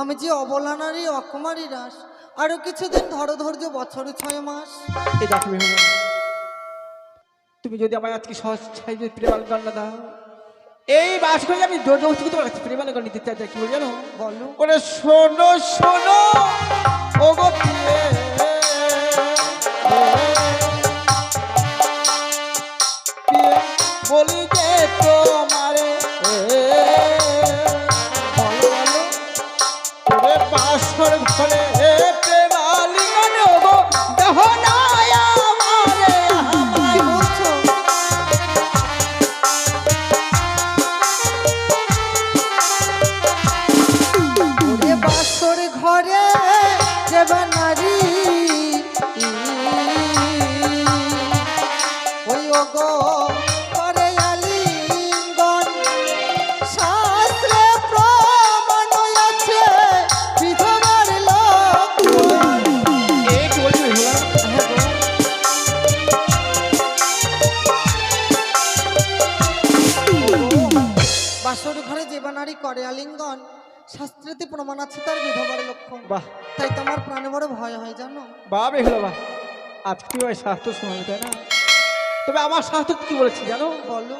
আমি যে অবলা নারী অকুমারী রাস, আরো কিছুদিন ধরো ধৈর্য, বছরে 6 মাস। এই দেখো বেহুলা, তুমি যদি আমায় আজকে সহজ সাইজের প্রেমালিঙ্গন না দাও, এই বাস করে আমি জোর জবরদস্তি তোমার কাছে প্রেমালিঙ্গন নিতে চাই। কি বলি জানো? বলো। ওরে শোনো শোনো ও গো প্রিয়ে, বলি যে তোমারে ওরে বাসর ঘরে প্রেমালিঙ্গন ও গো দেহ না আমারে। কি বলছো? ওরে বাসর ঘরে দেবা নারী, ওই ওগো করে আলিঙ্গন, শাস্ত্রে প্রমাণ আছে বিধবার লক্ষণ। এই কি বলছি বেহুলা? বাসর ঘরে দেবা নারী করে আলিঙ্গন, শাস্ত্রেতে প্রমাণ আছে তার বিধবার লক্ষণ। বাহ তাই তো আমার প্রাণে বড় ভয় হয় জানো। বাহ বেহুলা বাহ, আজকে ওই শাস্ত্র শোনাবে তাই না? তবে আমার শাস্ত্র কি বলেছে জানো? বলো।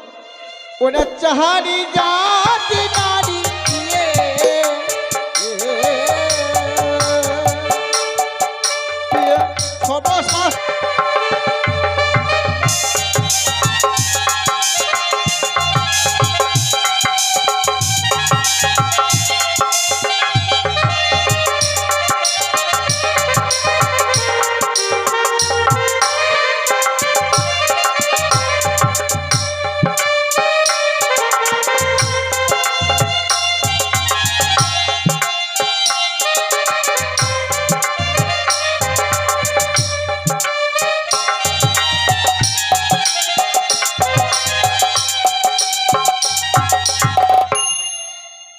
ওরা চাহারি জাতি নারী সব শাস্ত্র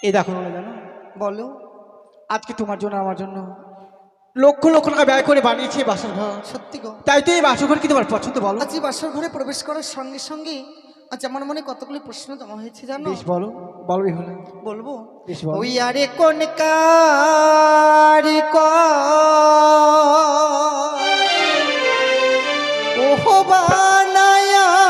এই দেখো না জানো, বলো। আজকে তোমার জন্য আমার জন্য লক্ষ লক্ষ টাকা ব্যয় করে বানিয়েছি এই বাসর ঘর। সত্যি গো। তাই তো এই বাসর ঘর কি তোমার পছন্দ বলো? আজ এই বাসর ঘরে প্রবেশ করার সঙ্গে সঙ্গে আজ আমার মনে কতগুলি প্রশ্ন জমা হয়েছে জানো। বেশ বলো, বলো বেহুলা। বলবো। বেশ বলো। ওই আরে কোন ওহ বানায়াছে,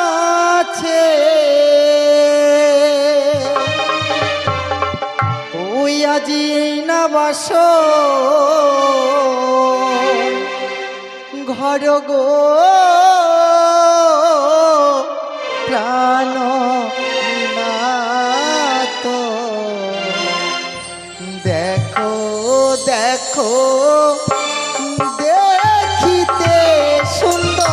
ওই আজি না বাস ঘর গো প্রাণ নাথ, দেখো দেখো দেখিতে সুন্দর।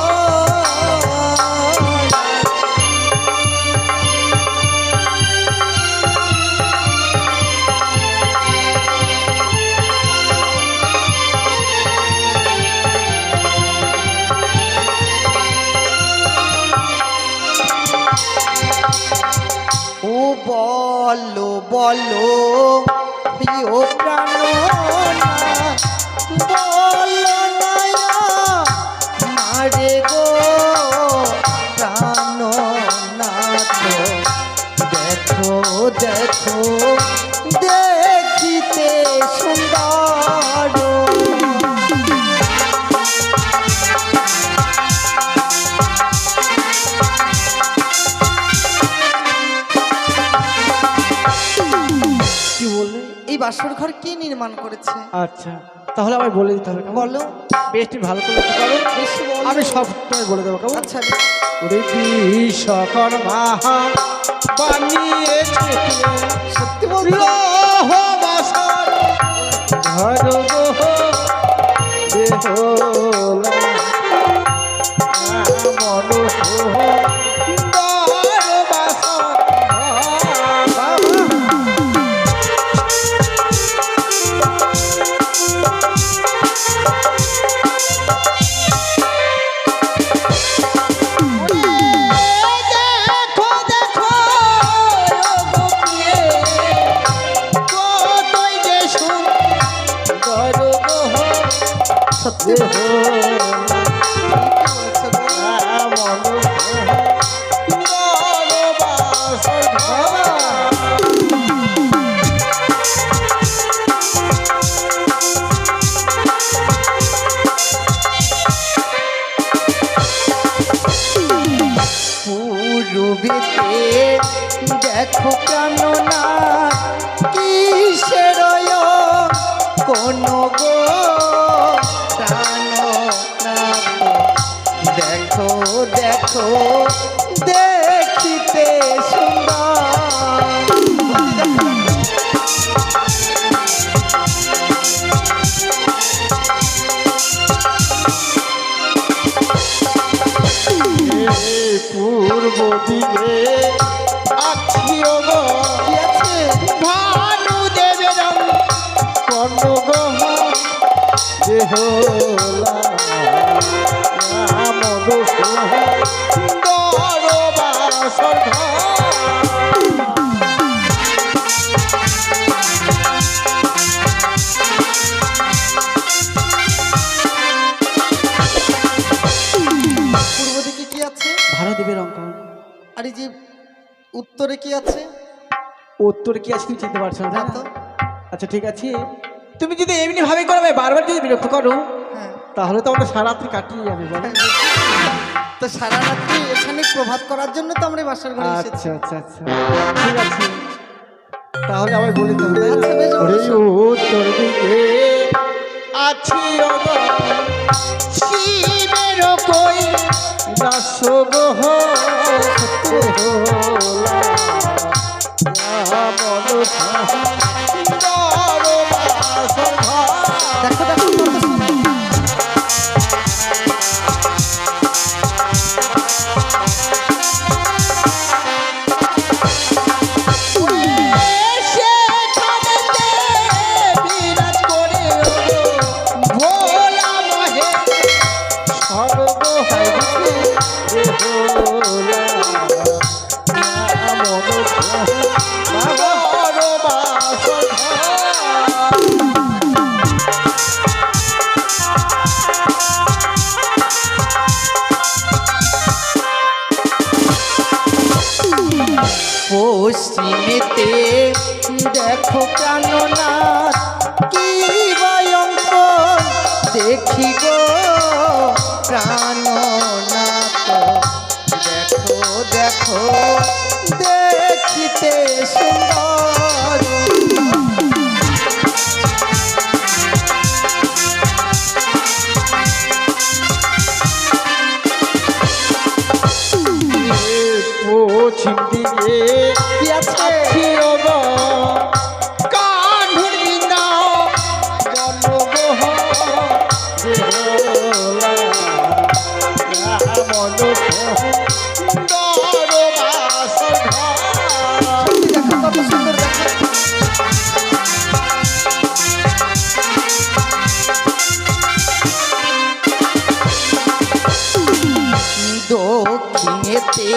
ও বলো বলো প্রিয় প্রাণনাথ, বলো নয়া মারে গো প্রাণনাথ, দেখো দেখো দেখিতে সুন্দর। কি বললে? এই বাসর ঘর কে নির্মাণ করেছে? আচ্ছা তাহলে আমায় বলে দিতে হবে কেমন? বলো। বেশ তুমি ভালো করে লক্ষ্য করো, বেশি বলো। আমি সব তোমায় বলে দেবো কেমন? আচ্ছা ওরে বিশ্বকর্মা বানিয়েছে সত্যি বলছো? লৌহ বাসর ঘর গো বেহুলা, মনোহর বাসর ঘর। দেখো দেখো গো প্রিয়ে, কতই যে সুন্দর গো। সত্যি বলছো? দেখো কেন না কিসের কোন গো প্রাণ দেখো দেখো দেখিতে সুন্দর। পূর্ব দিকে আছি গো কি আছে ভানু দেবের কর্ণগহ দেহলা দরবাসর পূর্ব দিকে কি আছে ভানুদেবের অঙ্কন। আর এই যে উত্তরে কি আছে উত্তরে কি আছে তুমি চিনতে পারছো না, তাই তো? না? আচ্ছা ঠিক আছে, তুমি যদি এমনি ভাবে করো ভাই, বারবার যদি বিরক্ত করো হ্যাঁ তাহলে তো আমরা সারা রাত্রি কাটিয়ে যাবে বলো। তো সারা রাত্রি এখানে প্রভাত করার জন্য তো আমরা বাসার ঘরে এসেছি। আচ্ছা আচ্ছা আচ্ছা ঠিক আছে, তাহলে আমি বলি তো আচ্ছা, বেশ, অবশ্যই। উত্তর দিকে আছি ওগো শিবের কই দাস গো দেখো দেখো কত সুন্দর। পশ্চিমেতে দেখো প্রাণনাথ কি ভয়ঙ্কর দেখি গো প্রাণনাথ দেখো দেখো দেখিতে সুন্দর। পশ্চিম দিকে কি আছে আছি ওগো কাঠুর বিন্দা জনগহ দেহলা দরবাসর দেখো কত সুন্দর দেখো। দক্ষিণেতে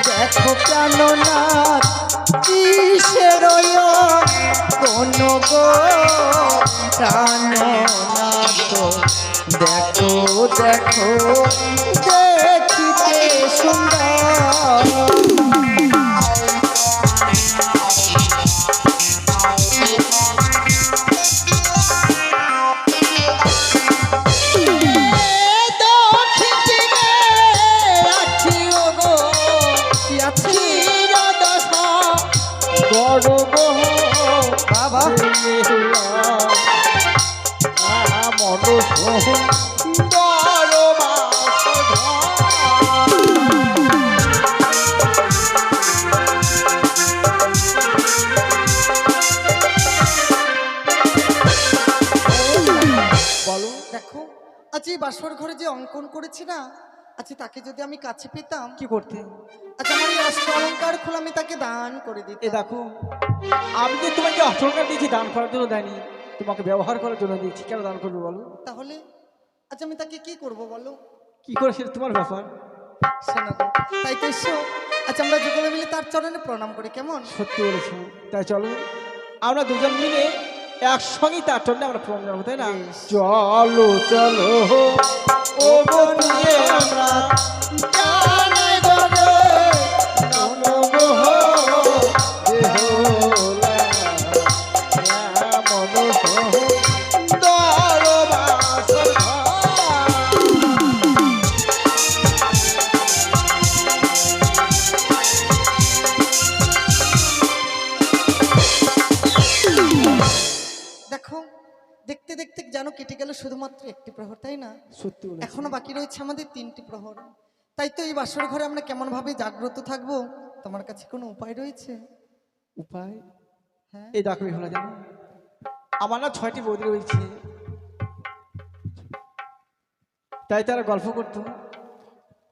দেখো প্রাণনাথ কিসের কোন গো প্রাণনাথ দেখো দেখো দেখিতে সুন্দর। কি আছে বাবা বলো দেখো আচ্ছা এই বাসর ঘরে যে অঙ্কন করেছি না, আচ্ছা তাকে যদি আমি কাছে পেতাম, কি করতে? আচ্ছা আমার এই অষ্ট অলঙ্কার খুলে আমি তাকে দান করে এ দিতাম। দেখো, আমি যে তোমাকে অস্ত্রকার দিয়েছি দান করার জন্য দেয়নি, তোমাকে ব্যবহার করার জন্য দিয়েছি। কেন দান করবে বলো? তাহলে আচ্ছা আমি তাকে কি করব বলো? কি করে সেটা তোমার ব্যাপার। শোনো গো, তাই তো এসো, আচ্ছা আমরা যুগলে মিলে তার চরণে প্রণাম করি, কেমন? সত্যি বলেছো, তাই চলো আমরা দুজন মিলে একসঙ্গেই তার জন্য আমরা প্রণাম জানাবো, তাই না? বেশ। চলো চলো ও গো নিয়ে আমরা জানাই গো নমঃ দেহলা মনঃ দরবাসর দেখো, দেখতে দেখতে যেন কেটে গেল শুধুমাত্র একটি প্রহর, তাই না? সত্যি বলেছো। এখনো বাকি রয়েছে আমাদের 3টি প্রহর। তাই তো এই বাসর ঘরে আমরা কেমন ভাবে জাগ্রত থাকবো, তোমার কাছে কোনো উপায় রয়েছে? উপায়? হ্যাঁ, এই দেখো হলো জানো, আমার না 6টি বৌদি রয়েছে, তাই তারা গল্প করতো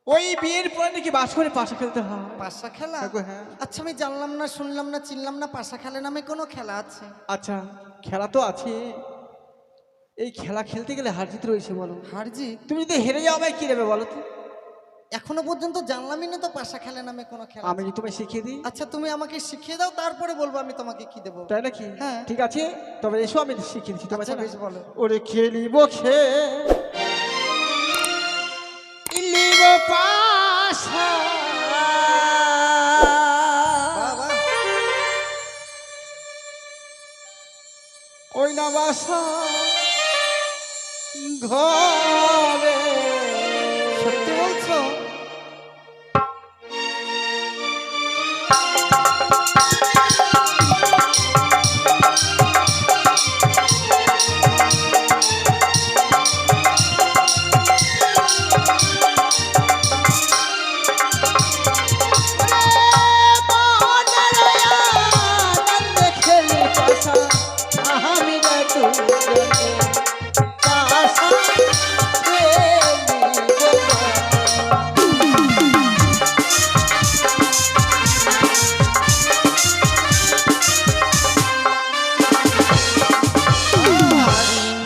ওই বিয়ের পরে নাকি বাস করে পাশা খেলতে হয়। পাশা খেলা? দেখো, হ্যাঁ। আচ্ছা, আমি জানলাম না, শুনলাম না, চিনলাম না, পাশা খেলা নামে কোনো খেলা আছে? আচ্ছা, খেলা তো আছে, এই খেলা খেলতে গেলে হার জিত রয়েছে। বলো, হারজি? তুমি যদি হেরে যাও আমায় কি দেবে বলো তো? এখনো পর্যন্ত জানলামই না তো পাশা খেলা নামে কোনো খেলা আমি আছে। যদি তোমায় শিখিয়ে দিই। আচ্ছা, তুমি আমাকে শিখিয়ে দাও, তারপরে বলবো আমি তোমাকে কি দেবো। তাই নাকি? হ্যাঁ। ঠিক আছে, তবে এসো আমি শিখিয়ে দিচ্ছি তোমায়। আচ্ছা, বেশ, বলো। ওরে খেলিব খেলিব পাশা, বাহ, বাহ। ওই না বাসা ঘরে। সত্যি বলছো? খেলি পাশা আমি না তুমি পাশা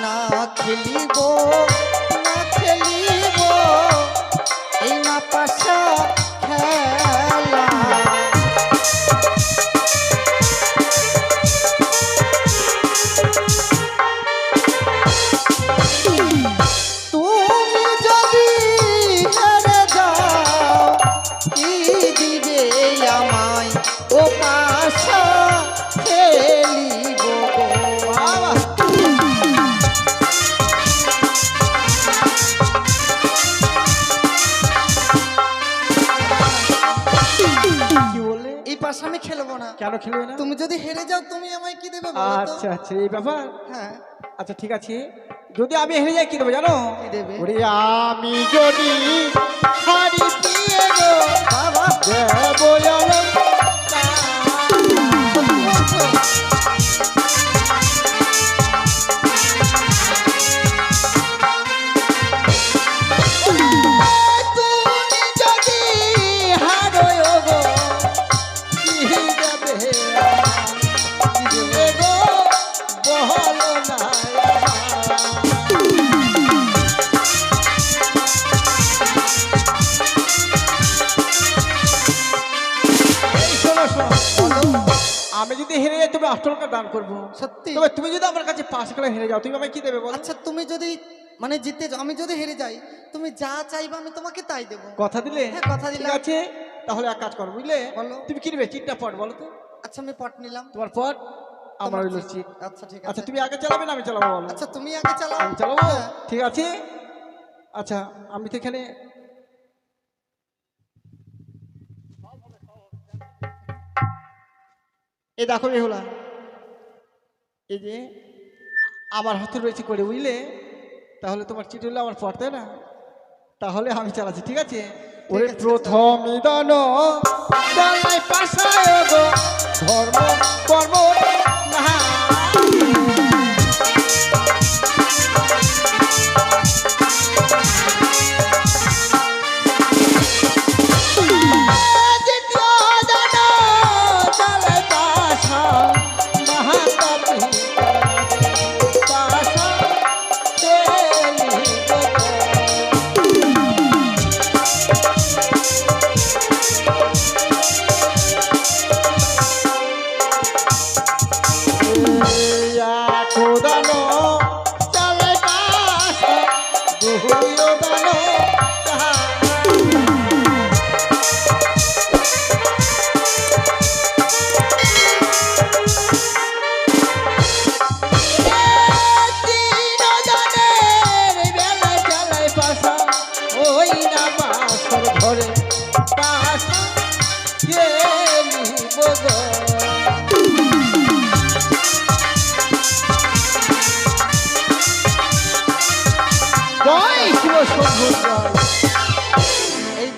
না খেলিব, না খেলিব এই না পাশা খেলা। তুমি যদি হেরে যাও কি দিবে আমায়, ও পাশা খেলিব গো। কি বললে? এই পাশা আমি খেলবো না। কেন খেলবে না? তুমি যদি হেরে যাও তুমি আমায় কি দেবে বলো তো? আচ্ছা আচ্ছা, এই ব্যাপার। হ্যাঁ, আচ্ছা ঠিক আছে, যদি আমি হেরে যাই কি দেবো জানো? কি দেবে? ওরে আমি যদি হারি দিয়ে গো বাবা, দেবো অলঙ্কার। তুমি যদি হারো গো কি দেবে কি দেবে গো বলো না এই শোনো শোনো, আমি যদি হেরে যাই তুমি 8 টাকা দান করবো। সত্যি? তবে তুমি যদি আমার কাছে 5 টাকা হেরে যাও তুমি আমায় কি দেবে বলো? আচ্ছা, তুমি যদি মানে জিতে যাও, আমি যদি হেরে যাই, তুমি যা চাইবে আমি তোমাকে তাই দেবো। কথা দিলে? হ্যাঁ, কথা ঠিক দিলাম। আছে, তাহলে এক কাজ করো বুঝলে। বলো। তুমি কি নেবে, চিটটা পট বলো তো? আচ্ছা, আমি পট নিলাম। তোমার পট আমার তোমার হইলো চিট। চিট। আচ্ছা, ঠিক আচ্ছা, আছে। তুমি আগে চালাবে না আমি চালাবো বলো? আচ্ছা, তুমি আগে চালাও। আমি চালাবো? হ্যাঁ। ঠিক আছে। আচ্ছা, আমি তো এখানে এই দেখো বেহুলা, এই যে আমার হাতে রয়েছে করে বুঝলে, তাহলে তোমার চিঠি হলো আমার পড়তে না, তাহলে আমি চালাচ্ছি। ঠিক আছে? ওরে আছে, প্রথম নিদান চালাই পাশায় গো ধর্ম কর্ম না। ঘরে পাশা খেলিব গো।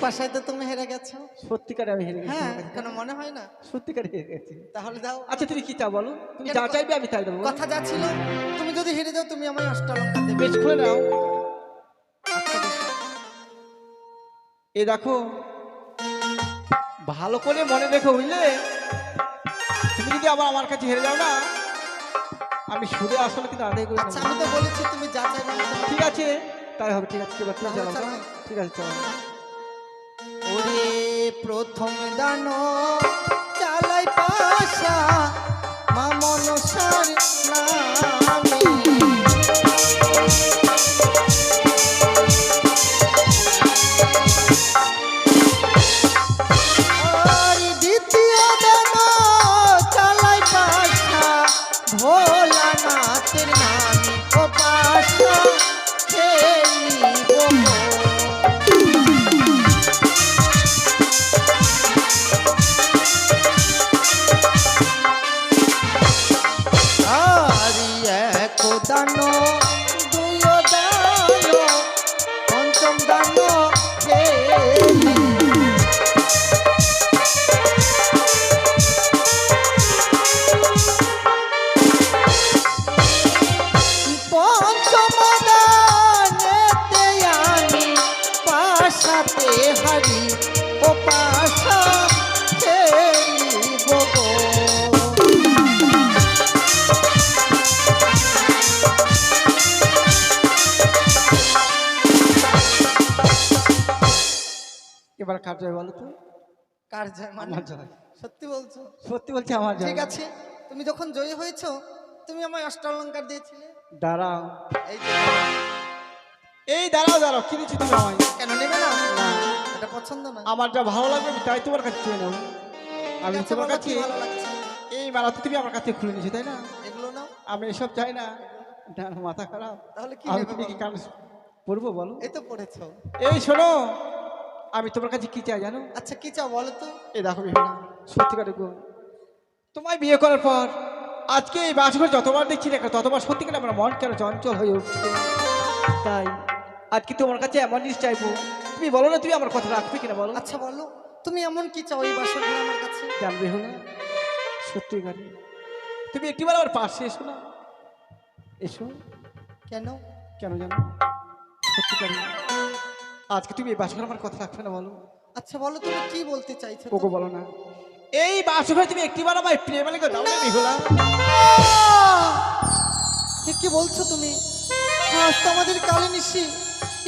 পাশায় তো তুমি হেরে গেছো। সত্যিকারে আমি হেরে গেছি হ্যাঁ, তোমার কাছে। কেন মনে হয় না? সত্যিকারে হেরে গেছি। তাহলে দাও। আচ্ছা তুমি কি চাও বলো, তুমি কেন যা চাইবে আমি তাই দেবো। কথা যা ছিল, তুমি যদি হেরে যাও তুমি আমায় অষ্টালঙ্কার দেবে। বেশ খুলে নাও। আচ্ছা বেশ। এ দেখো, ভালো করে মনে রেখো বুঝলে, তুমি যদি আবার আমার কাছে হেরে যাও না, আমি সুদে আসলে কিন্তু আদায় করে আচ্ছা নেবো। আমি তো বলেছি তুমি যা চাইবে আমি তোমায় ঠিক আছে তাই হবে, ঠিক আছে এবার তুমি তাহলে চালাও। চালাই। ঠিক আছে চলো। ওরে প্রথম দান চালাই পাশা মা মনসার নামে। আর দ্বিতীয় দান চালাই পাশা ভোলানাথের নামে। ও পাশা খেলিব গো। আরি এক দান দুই দান পঞ্চম দান খেলি। পঞ্চম দানেতে আমি পাশাতে হারি। ও পাশা খেলিব গো। এবার কার জয় বলো তো? কার জয় মানে? আমার জয়। সত্যি বলছো? সত্যি বলছি আমার জয়। ঠিক আছে, তুমি যখন জয়ী হয়েছো তুমি আমায় অষ্টালঙ্কার দিয়েছিলে। দাঁড়াও, এই যে, এই দাঁড়াও দাঁড়াও, কি দিচ্ছি তুমি আমায়? কেন নেবে না? না, এটা পছন্দ না? আমার যা ভালো লাগবে আমি তাই তোমার কাছে চেয়ে নেবো। আমি ঠিক আছে, তোমার বলো কাছে কি ভালো লাগছে। এই মালা তো তুমি আমার কাছে খুলে নিয়েছো তাই না? এগুলো নাও। আমি এসব চাই না, না মাথা খারাপ। তাহলে কি আমি নেবে তুমি কি বলো? কান পড়বো বলো? এই তো পড়েছো। এই শোনো, আমি তোমার কাছে কি চাই জানো? আচ্ছা কি চাও বলো তো? এই দেখো বিহুলা, সত্যিকারে গো, তোমায় বিয়ে করার পর আজকে এই বাসঘর যতবার দেখছি না ততবার সত্যিকারে আমার মন কেন চঞ্চল হয়ে উঠছে। তাই আজকে তোমার কাছে এমন জিনিস চাইবো, তুমি বলো না তুমি আমার কথা রাখবে কিনা বলো? আচ্ছা বলো তুমি এমন কি চাও এই বাসর ঘরে আমার কাছে? জানবে হলো সত্যিকারে, তুমি একটিবার আমার পাশে এসো না, এসো। কেন? কেন জানো? সত্যিকারে আজকে তুমি এই বাসঘর আমার কথা রাখবে না বলো? আচ্ছা বলো তুমি কি বলতে চাইছো? ওগো বলো না, এই বাসঘরে তুমি একটিবার আমার প্রেম আলিকে দাও না বিহুলা? কি বলছো তুমি? আজ তো আমাদের কালে নিশি,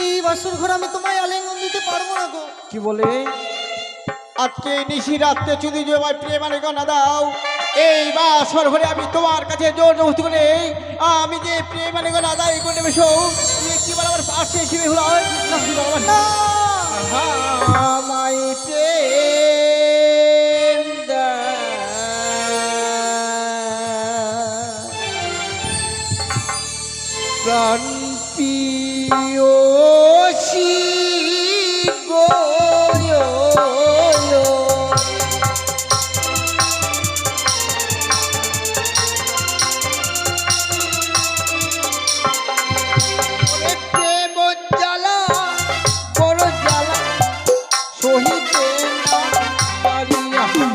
এই বাসর ঘরে আমি তোমায় আলিঙ্গন দিতে পারবো না গো। কি বলে? আজকে নিশি রাত্রে যদি যে আমার প্রেম আলিকে না দাও, এই বাসর ঘরে আমি তোমার কাছে জোর জবরদস্তি করে আমি যে প্রেম আলিকে না দাও এই করে বসো, তুমি একটিবার আমার পাশে এসে বিহুলা না আমায় প্রেম দাও। প্রাণ প্রিয়সী গো, প্রেম জ্বালা বড় জ্বালা সহিতে না পারি আমার।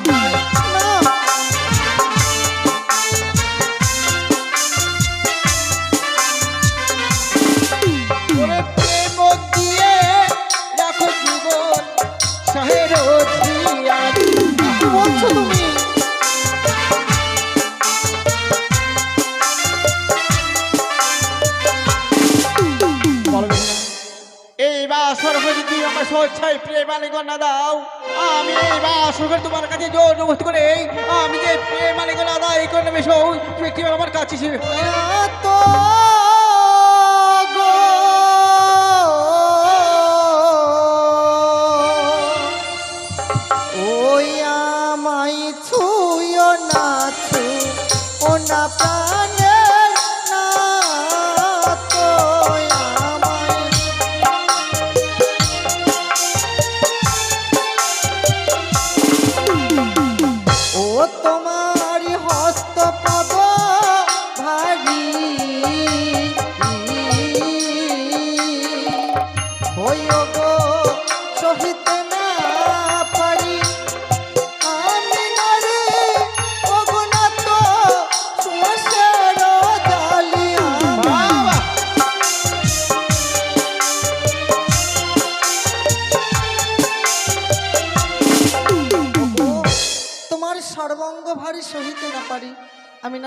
ওরে প্রেম দিয়ে রাখো জীবন শহের ঝিয়ারি। কি বলছো তুমি? এই বাসর ঘরে যদি আমার স্বেচ্ছায় প্রেম আলিঙ্গন না দাও, আমি এই বাসর ঘরে তোমার কাছে জোর জবরদস্তি করে আমি যে প্রেম আলিঙ্গন না দাও এই করে নেবে সৌ, তুমি কিভাবে আমার কাছে ছিল? এত গো ওই আমায় ছুঁয়ো না ছুঁয়ো না প্রাণে না তো আমায়। ও তোমার হস্ত পাব ভারী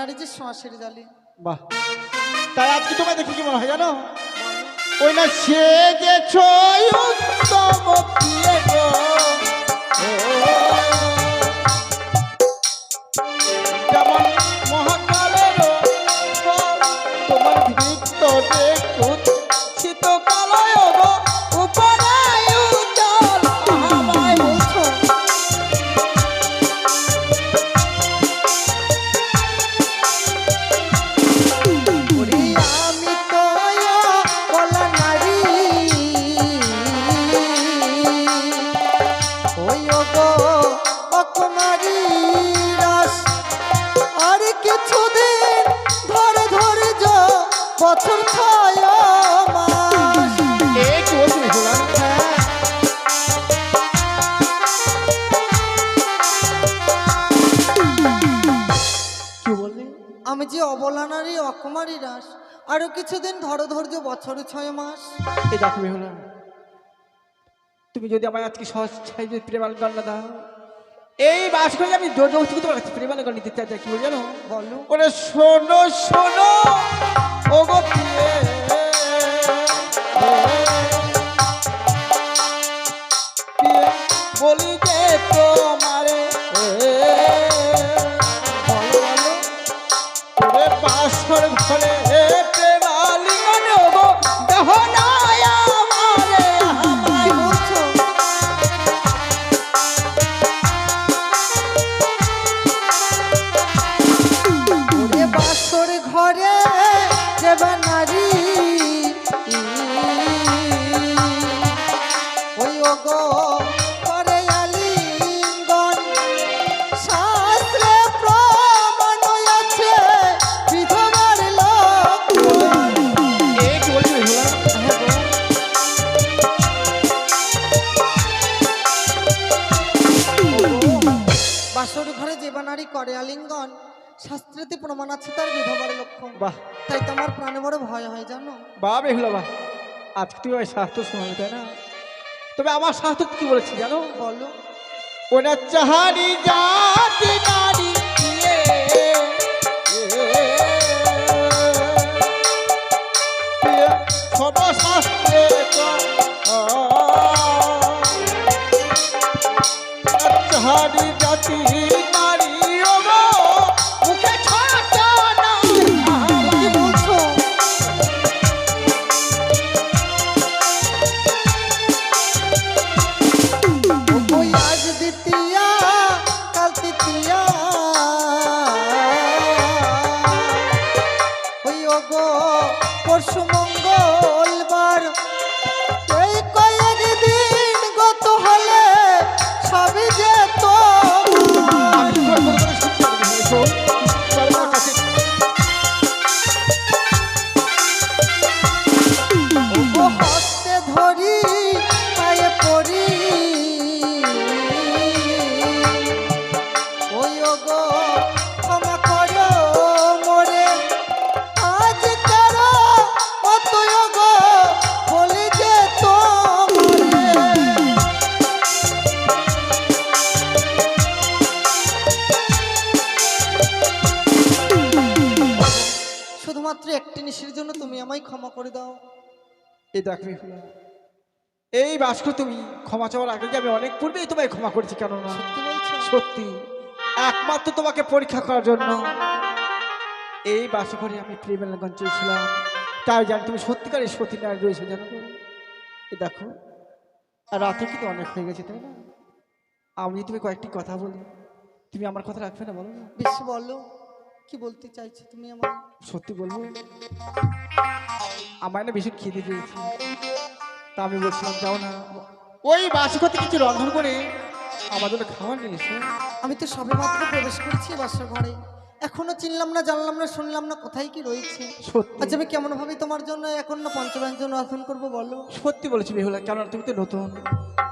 নারী যে শ্বাসের জালে। বাহ, তাই আজকে তোমায় দেখে কি মনে হয় জানো? ওই না সে গেছ উত্তম প্রিয়ে গো, যেমন মহাকালের তোমার ভিতরে শীতকালয় গো উপরে উজ্জ্বল আমায় বলছো। ওরে আমি তো বলা নারী, ওই গো অকুমারী রাস, আর কিছুদিন ধরে ধৈর্য বছর 6 মাস। এই কি বলছো বললাম? কি বললি? আমি যে অবলা নারী অকুমারী রাস, আরো কিছুদিন ধরো ধৈর্য বছর 6 মাস। এই দেখো বেহুলা, তুমি যদি আমায় আজকে সহজ সাইজের প্রেমাল গান না দাও, এই বাস করে আমি জোর জবরদস্তি তোমার কাছে প্রেমাল গান নিতে চাই। কি বল জানো? বলো। ওরে শোনো শোনো ও গো প্রিয়ে, প্রিয়ে বলি যে তোমারে বলো বলো। ওরে বাসর ঘরে প্রেমালি গান গো দেহ না আমারে কি বলছো? ওরে বাসর ঘরে দেবা নারী, ওই ওগো করে আলিঙ্গন, শাস্ত্রে প্রমাণ আছে বিধবার লক্ষণ। এই কি বলছি বেহুলা? বাসর ঘরে যেবা নারী করে আলিঙ্গন, শাস্ত্রেতে প্রমাণ আছে তার বিধবার লক্ষণ। বাহ তাই তো আমার প্রাণে বড় ভয় হয় জানো। বাহ বেহুলা বাহ, আজকে তুমি ওই শাস্ত্র শোনাবে তাই না? তবে আমার শাস্ত্র কি বলেছি জানো? বলো। ওরা চাহারি জাতি নারী দিয়ে, সর্বশাস্ত্রে চাহারি জাতি নারী ও গো মুখে ছাটা না। কি বলছো? ওই আজ দ্বিতীয়া কাল তৃতীয়া, ওই ওগো পরশু মঙ্গলবার, এই কয়েক দিন গত হলে সবই যে তোমার। ওগো হস্তে ধরি পায়ে পড়ি, ওই ওগো ক্ষমা করো মোরে, আজ তারা কত ওগো বলি যে তোমারে। শুধুমাত্র একটি নিশির জন্য তুমি আমায় ক্ষমা করে দাও। এই দেখ বেহুলা, এই বাস্ক তুমি ক্ষমা চাওয়ার আগে যে আমি অনেক পূর্বেই তোমায় ক্ষমা করেছি, কেন না? সত্যি বলছো? সত্যি, একমাত্র তোমাকে পরীক্ষা করার জন্য এই বাসঘরে আমি প্রেমের চেয়েছিলাম, তাই জানি তুমি সত্যিকারের সতী নারী রয়েছে জানো তো? এই দেখো, আর রাতে কিন্তু অনেক হয়ে গেছে তাই না? আমি তুমি কয়েকটি কথা বলি, তুমি আমার কথা রাখবে না বলো না? বেশ বলো, কি বলতে চাইছো তুমি আমার? সত্যি বলবো, আমার না ভীষণ খিদে পেয়েছি, তা আমি বলছিলাম যাও না ওই বাসঘরতে কিছু রন্ধন করে আমার জন্য খাবার নিয়ে এসো। আমি তো সবে মাত্র প্রবেশ করেছি বাসর ঘরে, এখনো চিনলাম না, জানলাম না, শুনলাম না কোথায় কি রয়েছে। সত্যি আচ্ছা আমি কেমন ভাবে তোমার জন্য এখন না পঞ্চব্যঞ্জন রন্ধন করবো বলো? সত্যি বলেছি বেহুলা, কেন তুমি তো নতুন,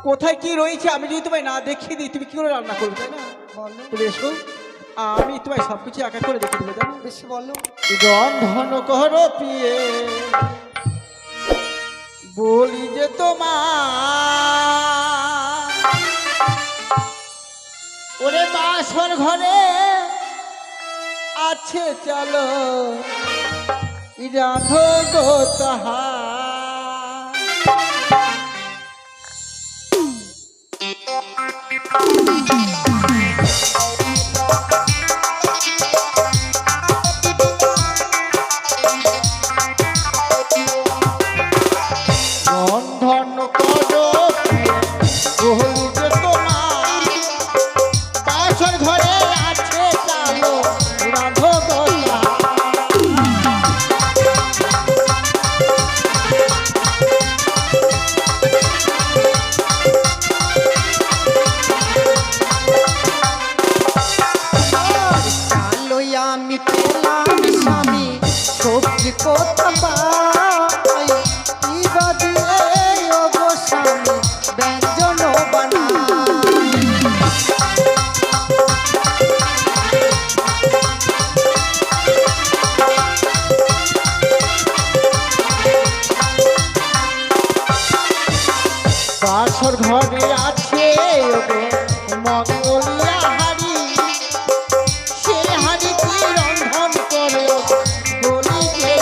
কোথায় কি রয়েছে আমি যদি তোমায় না দেখিয়ে দিই তুমি কি করে রান্না করবে তাই না? বলো। বলে এসো, আমি তোমায় সবকিছু একা করে দেখে দেবো জানো? বেশি বলো। রন্ধন করো পিয়ে বলি যে তোমার, ওরে বাসর ঘরে আছে চলো রাধো গো তাহার। রন্ধন করো বহু তোমার বাসর ঘরে আছে চালো রাধো গো কালোই আমি পেলাম স্বামী সবজি কোথা পাই কি বা দিয়ে ও গো স্বামী ব্যঞ্জন বানাই। বাসর ঘরে আছে ওগো মঙ্গলিয়া হাড়ি সে হাড়ি কি রন্ধন করে বলি যে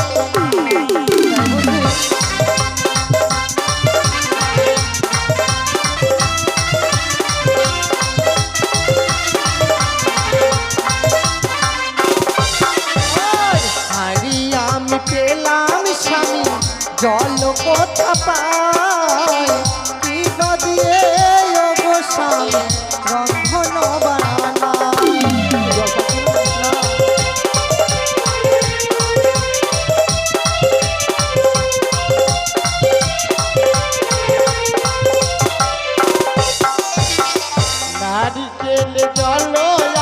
হারি আমি পেলাম স্বামী জল কোথা পাই কি বা দিয়ে ও গো স্বামী রন্ধন বানাই। নারিকেল জল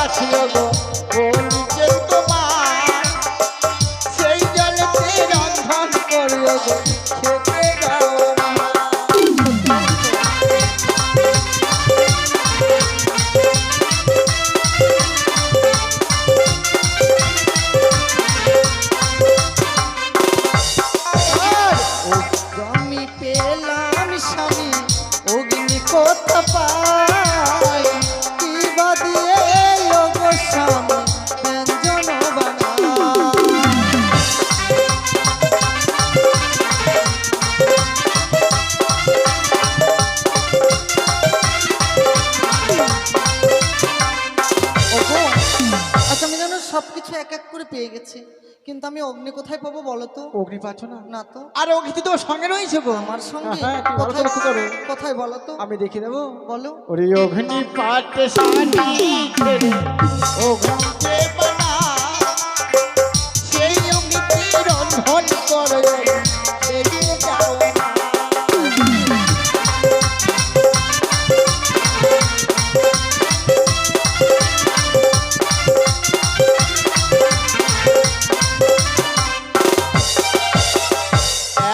আছে গো বলি যে তোমার সেই জলেতে রন্ধন করে গো খেতে দাও আমি পেলাম স্বামী অগ্নি কোথা পাই কি বা দিয়ে ও গো স্বামী ব্যঞ্জন বানাই। ওগো, আচ্ছা আমি যেন সবকিছু এক এক করে পেয়ে গেছি কিন্তু আমি অগ্নি কোথায় পাবো বলো তো? অগ্নি পাচ্ছ না না তো। আর অগ্নি তো তোমার সঙ্গে রয়েছে গো আমার সঙ্গে হ্যাঁ তুমি ভালো করে লক্ষ্য করো কোথায় বলো তো? আমি দেখে দেবো বলো। ওরে অগ্নি পাটে সানি ছেড়ে অগ্নিতে বানা সেই অগ্নিতে রন্ধন করে এগিয়ে যাও না।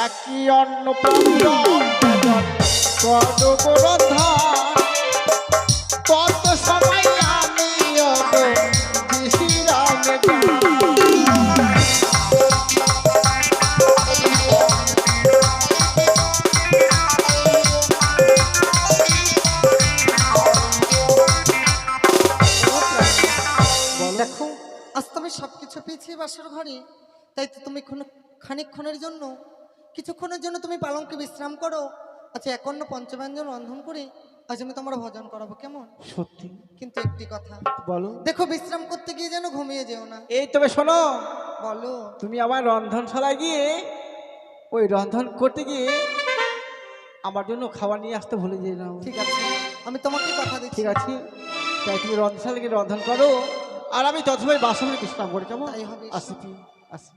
একই অন্ন কত রন্ধন কত সময় আমি বিশ্রামে দেখো আজ তো আমি সবকিছু পেয়েছি বাসর ঘরে তাই তো তুমি খানিকক্ষণের জন্য কিছুক্ষণের জন্য তুমি পালঙ্কে বিশ্রাম করো। আচ্ছা একন্ন পঞ্চব্যঞ্জন রন্ধন করে আজ আমি তোমার ভজন করাবো কেমন? সত্যি কিন্তু একটি কথা বলো দেখো বিশ্রাম করতে গিয়ে যেন ঘুমিয়ে যেও না। এই তবে শোনো বলো। তুমি আমার রন্ধনশালায় গিয়ে ওই রন্ধন করতে গিয়ে আমার জন্য খাবার নিয়ে আসতে ভুলে যেও না। ঠিক আছে আমি তোমাকে কথা দিচ্ছি। ঠিক আছে তাই তুমি রন্ধনশালায় গিয়ে রন্ধন করো আর আমি ততক্ষণ বাসনে বিশ্রাম করি কেমন? তাই হবে। আসি আসি